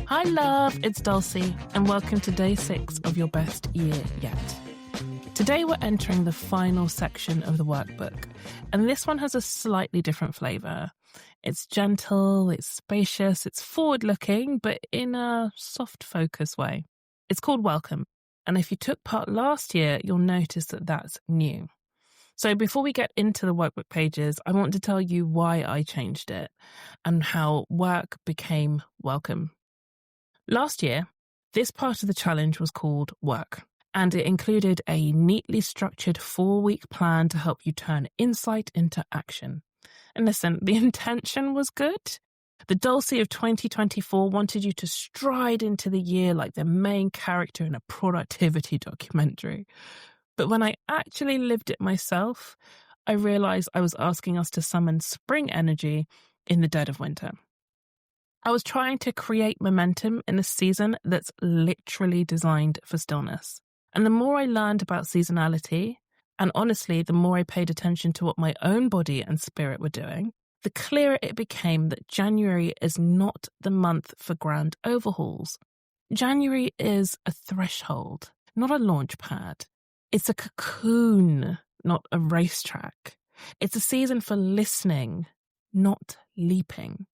Hi love, it's Dulcie and welcome to day 6 of your best year yet. Today we're entering the final section of the workbook and this one has a slightly different flavour. It's gentle, it's spacious, it's forward-looking but in a soft focus way. It's called Welcome and if you took part last year you'll notice that that's new. So before we get into the workbook pages, I want to tell you why I changed it and how work became welcome. Last year, this part of the challenge was called Work, and it included a neatly structured 4-week plan to help you turn insight into action. And listen, the intention was good. The Dulcie of 2024 wanted you to stride into the year like the main character in a productivity documentary. But when I actually lived it myself, I realized I was asking us to summon spring energy in the dead of winter. I was trying to create momentum in a season that's literally designed for stillness. And the more I learned about seasonality, and honestly, the more I paid attention to what my own body and spirit were doing, the clearer it became that January is not the month for grand overhauls. January is a threshold, not a launch pad. It's a cocoon, not a racetrack. It's a season for listening, not leaping.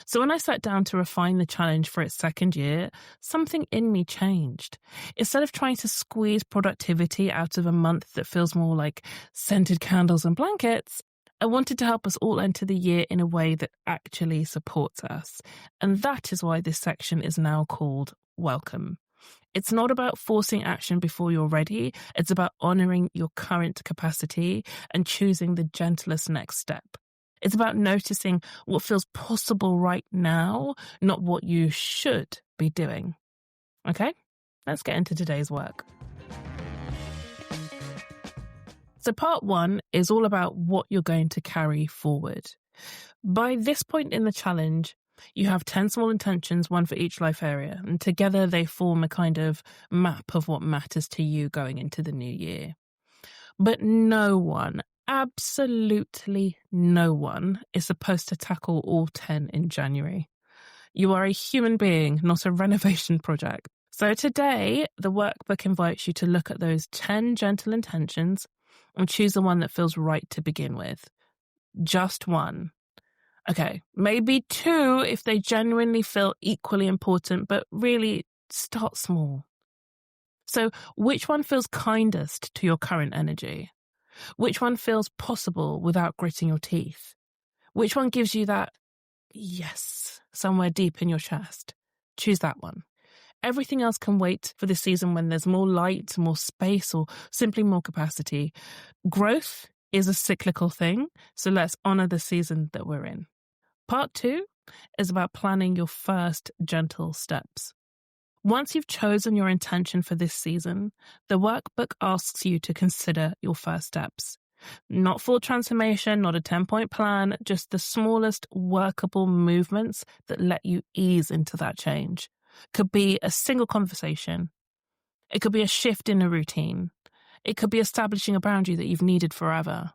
So when I sat down to refine the challenge for its second year, something in me changed. Instead of trying to squeeze productivity out of a month that feels more like scented candles and blankets, I wanted to help us all enter the year in a way that actually supports us. And that is why this section is now called Welcome. It's not about forcing action before you're ready. It's about honoring your current capacity and choosing the gentlest next step. It's about noticing what feels possible right now, not what you should be doing. Okay, let's get into today's work. So part 1 is all about what you're going to carry forward. By this point in the challenge, you have 10 small intentions, one for each life area, and together they form a kind of map of what matters to you going into the new year. But no one, absolutely no one, is supposed to tackle all 10 in January. You are a human being, not a renovation project. So today, the workbook invites you to look at those 10 gentle intentions and choose the one that feels right to begin with. Just one. Okay, maybe 2 if they genuinely feel equally important, but really start small. So which one feels kindest to your current energy? Which one feels possible without gritting your teeth? Which one gives you that yes somewhere deep in your chest? Choose that one. Everything else can wait for the season when there's more light, more space, or simply more capacity. Growth is a cyclical thing, so let's honor the season that we're in. Part 2 is about planning your first gentle steps. Once you've chosen your intention for this season, the workbook asks you to consider your first steps. Not full transformation, not a 10-point plan, just the smallest workable movements that let you ease into that change. Could be a single conversation. It could be a shift in a routine. It could be establishing a boundary that you've needed forever.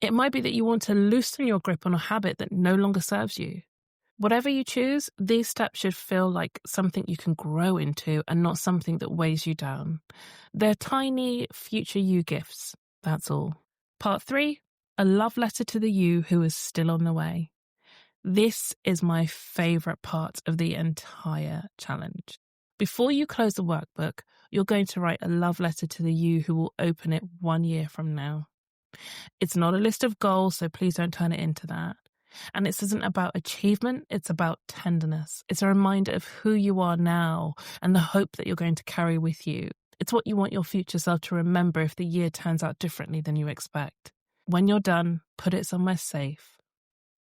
It might be that you want to loosen your grip on a habit that no longer serves you. Whatever you choose, these steps should feel like something you can grow into and not something that weighs you down. They're tiny future you gifts, that's all. Part 3, a love letter to the you who is still on the way. This is my favourite part of the entire challenge. Before you close the workbook, you're going to write a love letter to the you who will open it 1 year from now. It's not a list of goals, so please don't turn it into that. And this isn't about achievement, it's about tenderness. It's a reminder of who you are now and the hope that you're going to carry with you. It's what you want your future self to remember if the year turns out differently than you expect. When you're done, put it somewhere safe.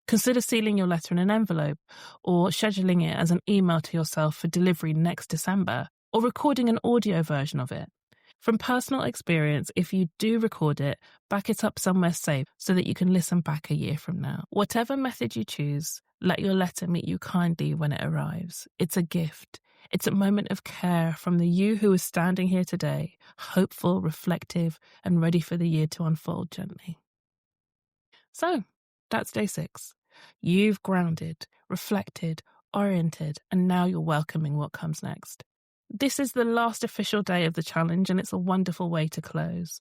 Consider sealing your letter in an envelope or scheduling it as an email to yourself for delivery next December or recording an audio version of it. From personal experience, if you do record it, back it up somewhere safe so that you can listen back a year from now. Whatever method you choose, let your letter meet you kindly when it arrives. It's a gift. It's a moment of care from the you who is standing here today, hopeful, reflective, and ready for the year to unfold gently. So, that's day 6. You've grounded, reflected, oriented, and now you're welcoming what comes next. This is the last official day of the challenge, and it's a wonderful way to close.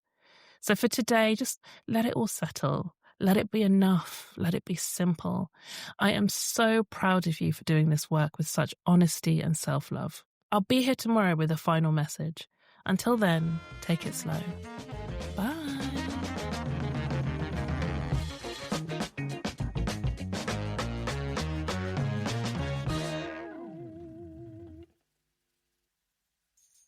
So for today, just let it all settle. Let it be enough. Let it be simple. I am so proud of you for doing this work with such honesty and self-love. I'll be here tomorrow with a final message. Until then, take it slow.